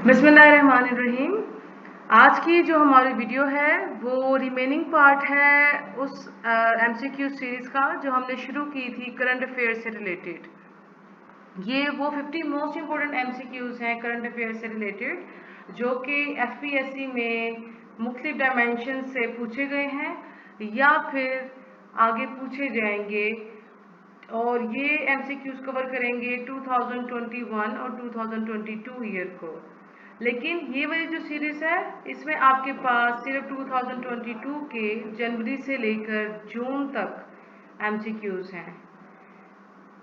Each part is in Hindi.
बिस्मिल्लाहिर्रहमानिर्रहीम। आज की जो हमारी वीडियो है वो रिमेनिंग पार्ट है उस एमसीक्यू सीरीज़ का जो हमने शुरू की थी करंट अफेयर से रिलेटेड। ये वो 50 मोस्ट इम्पोर्टेंट एमसीक्यूज़ हैं करंट अफेयर से रिलेटेड जो कि एफपीएससी में मुख्तलिफ डायमेंशन से पूछे गए हैं या फिर आगे पूछे जाएंगे। और ये एमसीक्यूज कवर करेंगे 2021 और 2022 ईयर को। लेकिन ये वाली जो सीरीज़ है इसमें आपके पास सिर्फ 2022 के जनवरी से लेकर जून तक एमसीक्यूज हैं।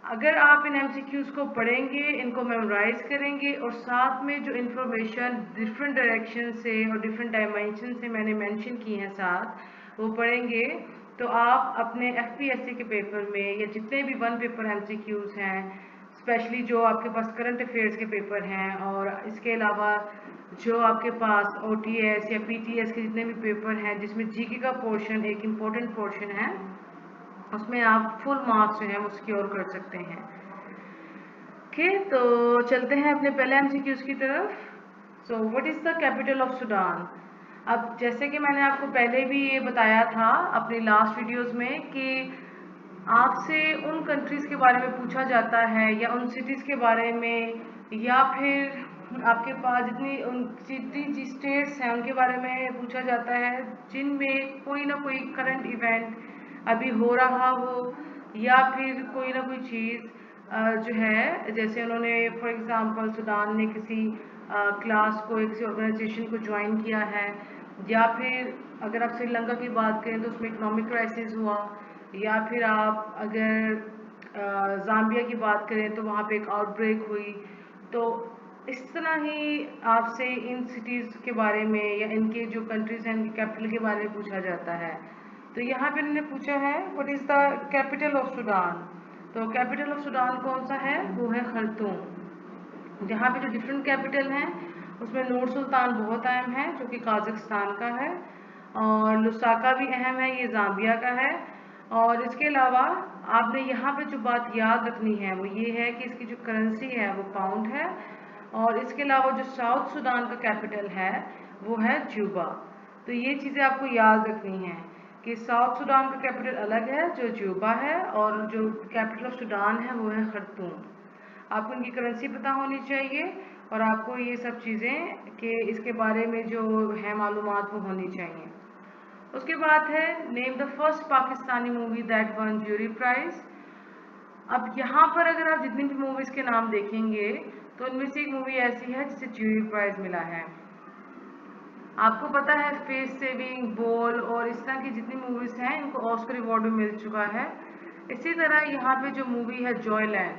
अगर आप इन एमसीक्यूज को पढ़ेंगे, इनको मेमोराइज करेंगे और साथ में जो इन्फॉर्मेशन डिफरेंट डायरेक्शन से और डिफरेंट डायमेंशन से मैंने मेंशन की हैं साथ वो पढ़ेंगे, तो आप अपने एफपीएससी के पेपर में या जितने भी वन पेपर एमसीक्यूज हैं, स्पेशली जो आपके पास करंट अफेयर्स के पेपर हैं और इसके अलावा जो आपके पास ओटीएस या पीटीएस के जितने भी पेपर हैं जिसमें जीके का पोर्शन एक इम्पोर्टेंट पोर्शन है, उसमें आप फुल मार्क्स जो हैं वो सिक्योर कर सकते हैं। ओके, तो चलते हैं अपने पहले एमसीक्यूज की तरफ। So what is the capital of Sudan. अब जैसे कि मैंने आपको पहले भी ये बताया था अपनी लास्ट वीडियोस में कि आपसे उन कंट्रीज़ के बारे में पूछा जाता है या उन सिटीज़ के बारे में या फिर आपके पास जितनी स्टेट्स हैं उनके बारे में पूछा जाता है जिनमें कोई ना कोई करंट इवेंट अभी हो रहा हो या फिर कोई ना कोई चीज़ जो है, जैसे उन्होंने फॉर एग्जांपल सूडान ने किसी क्लास को किसी ऑर्गेनाइजेशन को ज्वाइन किया है, या फिर अगर आप श्रीलंका की बात करें तो उसमें इकोनॉमिक क्राइसिस हुआ, या फिर आप अगर जाम्बिया की बात करें तो वहाँ पे एक आउटब्रेक हुई। तो इस तरह ही आपसे इन सिटीज़ के बारे में या इनके जो कंट्रीज़ हैं इनके कैपिटल के बारे में पूछा जाता है। तो यहाँ पे इन्होंने पूछा है what is the capital of Sudan. तो कैपिटल ऑफ सूडान कौन सा है, वो है खर्तूम। जहाँ पे जो डिफरेंट कैपिटल हैं उसमें नूर सुल्तान बहुत अहम है जो कि काज़िकिस्तान का है, और लुसाका भी अहम है, ये ज़ाम्बिया का है। और इसके अलावा आपने यहाँ पे जो बात याद रखनी है वो ये है कि इसकी जो करेंसी है वो पाउंड है, और इसके अलावा जो साउथ सूडान का कैपिटल है वो है जूबा। तो ये चीज़ें आपको याद रखनी है कि साउथ सूडान का कैपिटल अलग है जो जूबा है, और जो कैपिटल ऑफ सूडान है वो है खर्तूम। आपको इनकी करेंसी पता होनी चाहिए और आपको ये सब चीज़ें कि इसके बारे में जो है मालूमात वो होनी चाहिए। उसके बाद है name the first Pakistani movie that won jury prize. अब यहाँ पर अगर आप जितनी भी मूवीज़ के नाम देखेंगे तो इनमें से एक मूवी ऐसी है जिसे ज्यूरी प्राइज मिला है। आपको पता है फेस सेविंग, बोल और इस तरह की जितनी मूवीज़ हैं इनको ऑस्कर अवार्ड भी मिल चुका है। इसी तरह यहाँ पे जो मूवी है जॉयलैंड,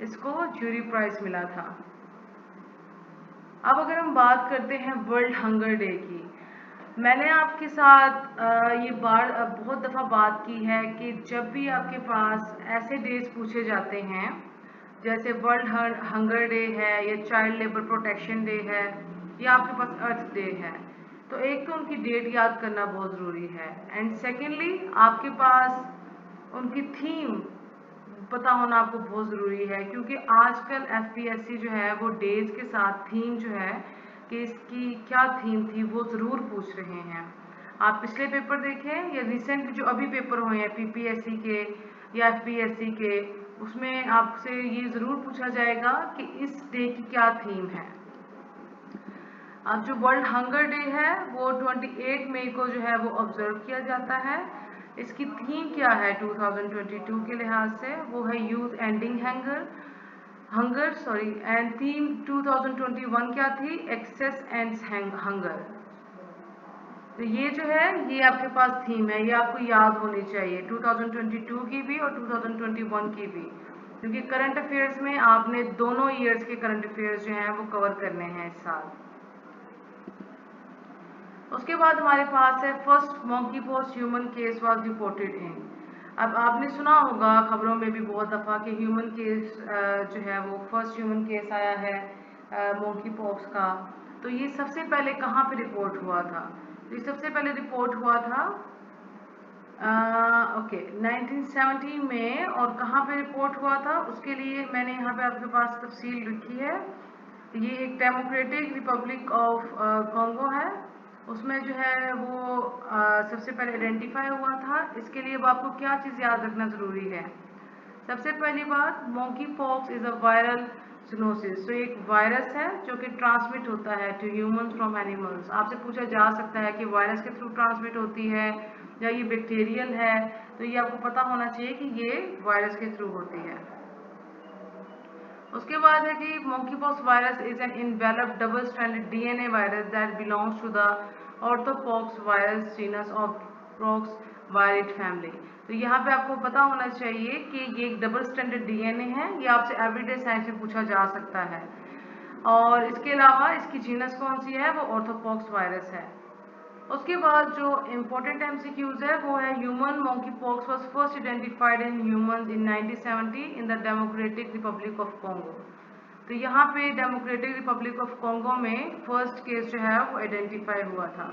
इसको ज्यूरी प्राइज मिला था। अब अगर हम बात करते हैं वर्ल्ड हंगर डे की, मैंने आपके साथ ये बहुत दफ़ा बात की है कि जब भी आपके पास ऐसे डेज पूछे जाते हैं जैसे वर्ल्ड हंगर डे है या चाइल्ड लेबर प्रोटेक्शन डे है या आपके पास अर्थ डे है, तो एक तो उनकी डेट याद करना बहुत ज़रूरी है, एंड सेकेंडली आपके पास उनकी थीम पता होना आपको बहुत ज़रूरी है, क्योंकि आजकल एफपीएससी जो है वो डेज के साथ थीम जो है कि इसकी क्या थीम थी वो ज़रूर पूछ रहे हैं। आप पिछले पेपर देखें या रिसेंट जो अभी पेपर हुए हैं पीपीएससी के या एफपीएससी के, उसमें आपसे ये ज़रूर पूछा जाएगा कि इस डे की क्या थीम है। अब जो वर्ल्ड हंगर डे है वो 28 मई को जो है वो ऑब्जर्व किया जाता है। इसकी थीम क्या है 2022 के लिहाज से, वो है youth ending hunger sorry, and theme 2021 क्या थी, एक्सेस एंड्स हंगर। तो ये जो है ये आपके पास थीम है, ये आपको याद होनी चाहिए 2022 की भी और 2021 की भी, क्योंकि करंट अफेयर्स में आपने दोनों ईयर्स के करंट अफेयर्स जो हैं वो कवर करने हैं इस साल। उसके बाद हमारे पास है first monkey pox human case was reported in. अब आपने सुना होगा खबरों में भी बहुत दफ़ा कि ह्यूमन केस जो है वो फर्स्ट ह्यूमन केस आया है मॉन्की पॉक्स का। तो ये सबसे पहले कहाँ पे रिपोर्ट हुआ था, ये सबसे पहले रिपोर्ट हुआ था ओके 1970 में, और कहाँ पे रिपोर्ट हुआ था उसके लिए मैंने यहाँ पे आपके पास तफसील रखी है। ये एक डेमोक्रेटिक रिपब्लिक ऑफ कॉन्गो है। उसमें जो है वो सबसे पहले आइडेंटिफाई हुआ था। इसके लिए अब आपको क्या चीज़ याद रखना ज़रूरी है? सबसे पहली बात, monkey pox is a viral zoonosis. तो एक वायरस है जो कि ट्रांसमिट होता है टू ह्यूमंस फ्रॉम एनिमल्स। आपसे पूछा जा सकता है कि वायरस के थ्रू ट्रांसमिट होती है या ये बैक्टीरियल है, तो ये आपको पता होना चाहिए कि ये वायरस के थ्रू होती है। उसके बाद है कि monkeypox virus is an enveloped double stranded DNA virus that belongs to the orthopox virus genus of poxviridae family. तो यहाँ पे आपको पता होना चाहिए कि ये एक डबल स्ट्रैंडेड डीएनए है। ये आपसे एवरीडे साइंस में पूछा जा सकता है। और इसके अलावा इसकी जीनस कौन सी है? वो ऑर्थोपॉक्स वायरस है। उसके बाद जो इम्पोर्टेंट एमसीक्यूज है वो है human monkey pox was first identified in humans in 1970 in the democratic Republic of Congo. तो यहाँ पे डेमोक्रेटिक रिपब्लिक ऑफ कॉन्गो में फर्स्ट केस जो है वो आइडेंटिफाई हुआ था।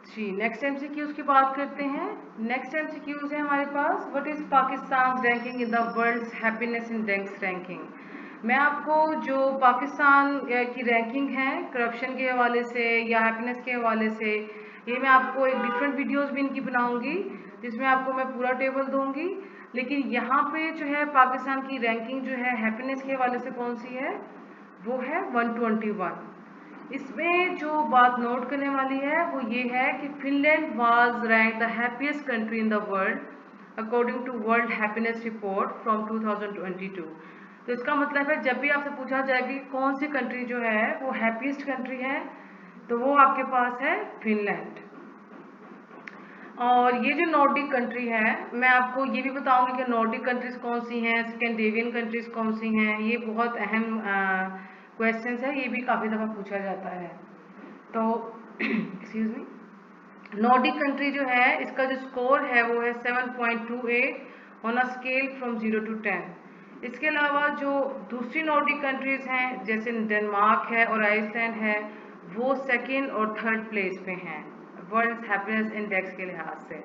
जी, नेक्स्ट एमसीक्यूज की बात करते हैं। नेक्स्ट एमसीक्यूज है हमारे पास, what is Pakistan ranking in the world's happiness index ranking. मैं आपको जो पाकिस्तान की रैंकिंग है करप्शन के हवाले से या हैप्पीनेस के हवाले से, ये मैं आपको एक डिफरेंट वीडियोस भी इनकी बनाऊंगी जिसमें आपको मैं पूरा टेबल दूंगी। लेकिन यहाँ पे जो है पाकिस्तान की रैंकिंग जो है हैप्पीनेस के हवाले से कौन सी है? वो है 121। इसमें जो बात नोट करने वाली है वो ये है कि Finland was rank the happiest country in the world according to world happiness report from 2022। तो इसका मतलब है जब भी आपसे पूछा जाए कि कौन सी कंट्री जो है वो हैप्पीएस्ट कंट्री है, तो वो आपके पास है फिनलैंड। और ये जो नॉर्डिक कंट्री है, मैं आपको ये भी बताऊंगी कि नॉर्डिक कंट्रीज कौन सी हैं, स्कैंडिनेवियन कंट्रीज कौन सी हैं। ये बहुत अहम क्वेश्चंस है, ये भी काफ़ी दफ़ा पूछा जाता है। तो एक्सक्यूज मी, नॉर्डिक कंट्री जो है इसका जो स्कोर है वो है 7.28 on a scale from 0 to 10। इसके अलावा जो दूसरी नॉर्डिक कंट्रीज हैं जैसे डेनमार्क है और आइसलैंड है, वो सेकेंड और थर्ड प्लेस पे हैं वर्ल्ड हैप्पीनेस इंडेक्स के लिहाज से।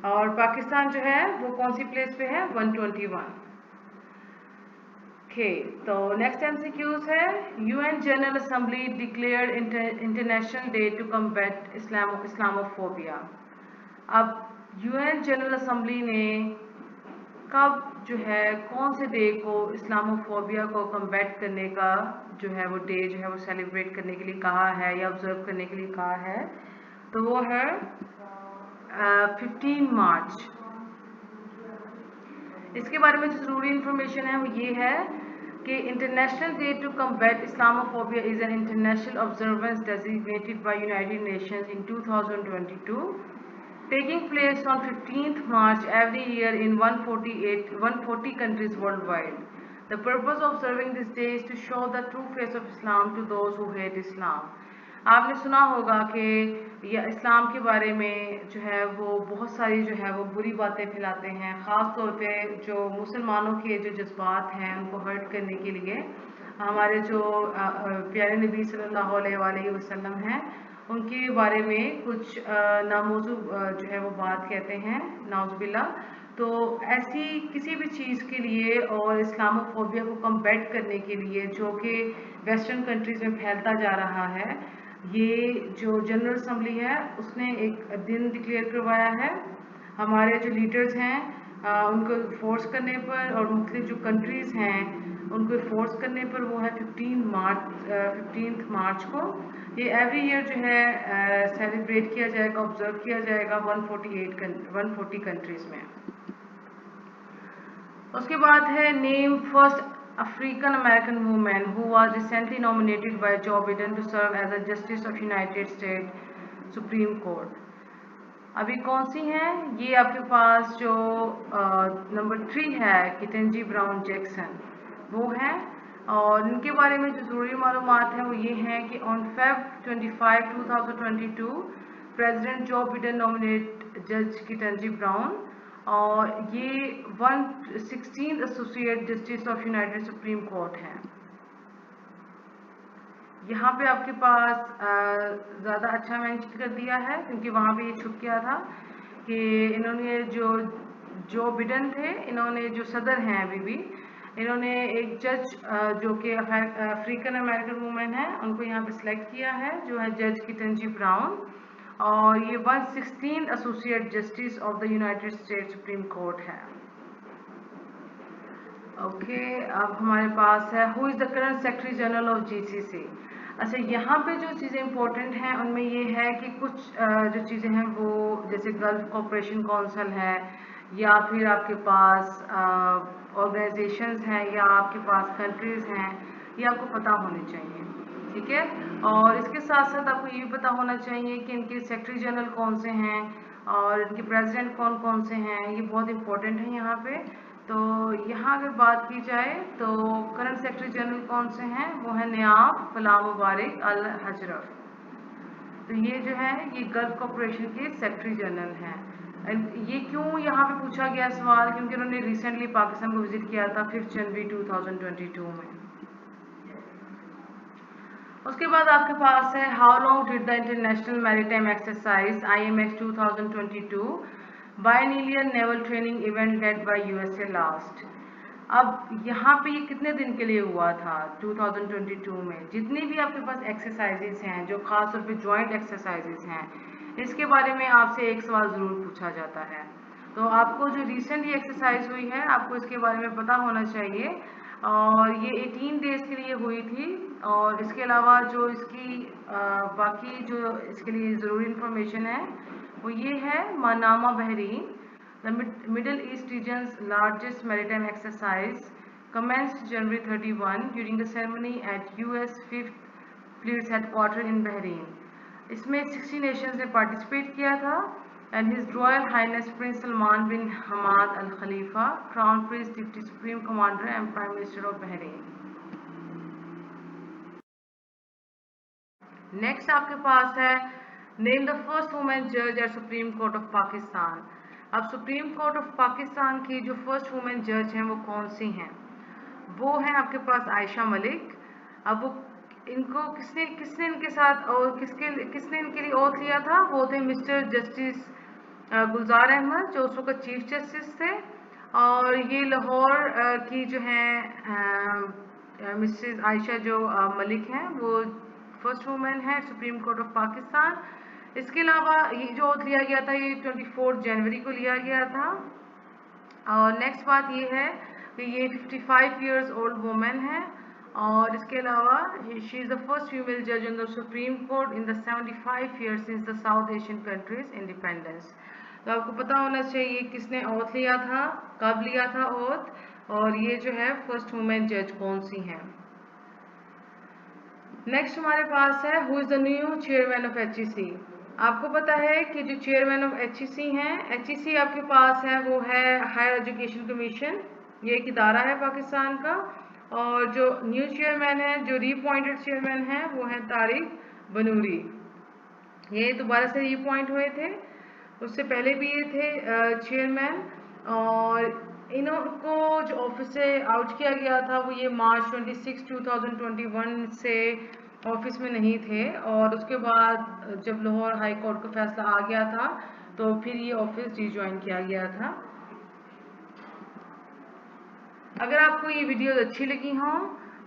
और पाकिस्तान जो है वो कौन सी प्लेस पे है? 121। ओके, तो नेक्स्ट एमसीक्यूज है, UN general assembly declared international day to combat Islamophobia. अब यूएन जनरल असेंबली ने कब जो है कौन से डे को इस्लामोफोबिया को कम्बैट करने का जो है वो डे जो है वो सेलिब्रेट करने के लिए कहा है या ऑब्जर्व करने के लिए कहा है? तो वो है 15 मार्च। इसके बारे में जो ज़रूरी इंफॉर्मेशन है वो ये है कि international day to combat Islamophobia is an international observance designated by United Nations in 2022 taking place on 15th March every year in 140 countries worldwide. The purpose of observing this day is to show the true face of Islam to those who hate Islam. आपने सुना होगा कि या इस्लाम के बारे में जो है वो बहुत सारी जो है वो बुरी बातें फैलाते हैं, ख़ास तौर पे जो मुसलमानों के जो जज्बात हैं उनको हर्ट करने के लिए। हमारे जो प्यारे नबी सल्लल्लाहु अलैहि वसल्लम हैं उनके बारे में कुछ नामौजू जो है वो बात कहते हैं, नाउज़ुबिल्ला। तो ऐसी किसी भी चीज़ के लिए और इस्लामोफोबिया को कम्बैट करने के लिए जो कि वेस्टर्न कंट्रीज़ में फैलता जा रहा है, ये जो जनरल असम्बली है उसने एक दिन डिक्लेयर करवाया है। हमारे जो लीडर्स हैं उनको फोर्स करने पर और मुख्तलिफ जो कंट्रीज़ हैं उनको फोर्स करने पर वो है 15 मार्च को। ये एवरी ईयर जो है सेलिब्रेट किया जाएगा, ऑब्जर्व किया जाएगा 140 कंट्रीज़ में। उसके बाद है name first African American women who was recently nominated by Joe Biden to serve as a justice of United State Supreme Court. अभी कौन सी हैं? ये आपके पास जो नंबर 3 है केटंजी ब्राउन जैक्सन, वो हैं। और इनके बारे में जो ज़रूरी मालूमात है वो ये हैं कि on Feb 25, 2022 president Joe Biden nominate जज केटंजी ब्राउन और ये 116 associate justice of United supreme court है। यहाँ पे आपके पास ज़्यादा अच्छा मेंशन कर दिया है क्योंकि वहाँ पे ये छुप गया था कि इन्होंने जो बिडेन थे, इन्होंने जो सदर हैं अभी भी, इन्होंने एक जज जो कि अफ्रीकन अमेरिकन वुमेन है, उनको यहाँ पे सिलेक्ट किया है, जो है जज किटनजी ब्राउन। और ये 116 associate justice of the United states supreme court है। ओके, अब हमारे पास है who is the current secretary general of GCC. अच्छा, यहाँ पे जो चीज़ें इंपॉर्टेंट हैं उनमें ये है कि कुछ जो चीज़ें हैं वो जैसे गल्फ कॉपरेशन काउंसिल है, या फिर आपके पास ऑर्गेनाइजेशंस हैं, या आपके पास कंट्रीज़ हैं, ये आपको पता होने चाहिए, ठीक है। और इसके साथ साथ आपको ये भी पता होना चाहिए कि इनके सेक्रेटरी जनरल कौन से हैं और इनके प्रेसिडेंट कौन कौन से हैं, ये बहुत इंपॉर्टेंट है यहाँ पे। तो यहाँ अगर बात की जाए तो करंट सेक्रेटरी जनरल कौन से हैं, वो है नयाब फलाह मुबारक अल हजरफ। तो ये जो है ये गल्फ कॉरपोरेशन के सेक्रेटरी जनरल हैं। ये क्यों यहाँ पे पूछा गया सवाल, क्योंकि उन्होंने रिसेंटली पाकिस्तान को विजिट किया था 5 जनवरी 2022 में। उसके बाद आपके पास है how long did the international maritime exercise IMX 2022 biennial naval training event led by USA last. अब यहाँ पे ये कितने दिन के लिए हुआ था 2022 में। जितनी भी आपके पास एक्सरसाइजेस हैं जो खास तौर पे जॉइंट एक्सरसाइजेस हैं, इसके बारे में आपसे एक सवाल ज़रूर पूछा जाता है। तो आपको जो रिसेंटली एक्सरसाइज हुई है आपको इसके बारे में पता होना चाहिए, और ये 18 डेज के लिए हुई थी। और इसके अलावा जो इसकी बाकी जो इसके लिए ज़रूरी इंफॉर्मेशन है वो ये है, Manama Bahrain the Middle East region's largest maritime exercise commenced January 31 during a ceremony at US 5th Fleet's headquarters in Bahrain. इसमें 60 nations ने participate किया था, and His Royal Highness Prince Salman bin Hamad Al Khalifa, Crown Prince, Deputy Supreme Commander and Prime Minister of Bahrain. Next आपके पास है Name the first woman judge at Supreme Court of Pakistan. अब सुप्रीम कोर्ट ऑफ पाकिस्तान की जो फर्स्ट वुमेन जज हैं वो कौन सी हैं, वो हैं आपके पास आयशा मलिक। अब वो इनको किसने इनके साथ और किसने इनके लिए ओथ लिया था, वो थे मिस्टर जस्टिस गुलजार अहमद, जो उस वक्त चीफ जस्टिस थे। और ये लाहौर की जो हैं मिसेस आयशा जो मलिक हैं, वो फर्स्ट वुमेन है सुप्रीम कोर्ट ऑफ पाकिस्तान। इसके अलावा ये जो ओथ लिया गया था ये 24 जनवरी को लिया गया था। और नेक्स्ट बात ये है कि ये 55 इयर्स ओल्ड वुमेन है। और इसके अलावा she is the first female जज in the supreme court in the 75 years since the south Asian countries independence. तो आपको पता होना चाहिए किसने ओथ लिया था, कब लिया था ओथ, और ये जो है फर्स्ट वुमेन जज कौन सी हैं। नेक्स्ट हमारे पास है who is the new chairman of HEC। आपको पता है कि जो चेयरमैन ऑफ HEC हैं, HEC आपके पास है वो है हायर एजुकेशन कमीशन, ये एक इदारा है पाकिस्तान का। और जो न्यू चेयरमैन है, जो रीअपॉइंटेड चेयरमैन है, वो है तारिक बनूरी। ये दोबारा से रीअपॉइंट हुए थे, उससे पहले भी ये थे चेयरमैन। और इनको जो ऑफिस से आउट किया गया था वो ये मार्च 26, 2021 से ऑफिस में नहीं थे। और उसके बाद जब लाहौर हाई कोर्ट का फैसला आ गया था तो फिर ये ऑफिस रिज्वाइन किया गया था। अगर आपको ये वीडियोस अच्छी लगी हों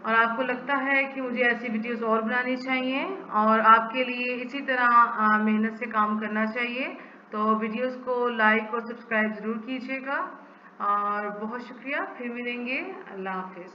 और आपको लगता है कि मुझे ऐसी वीडियोस और बनानी चाहिए और आपके लिए इसी तरह मेहनत से काम करना चाहिए, तो वीडियोस को लाइक और सब्सक्राइब ज़रूर कीजिएगा। और बहुत शुक्रिया, फिर मिलेंगे। अल्लाह हाफिज़।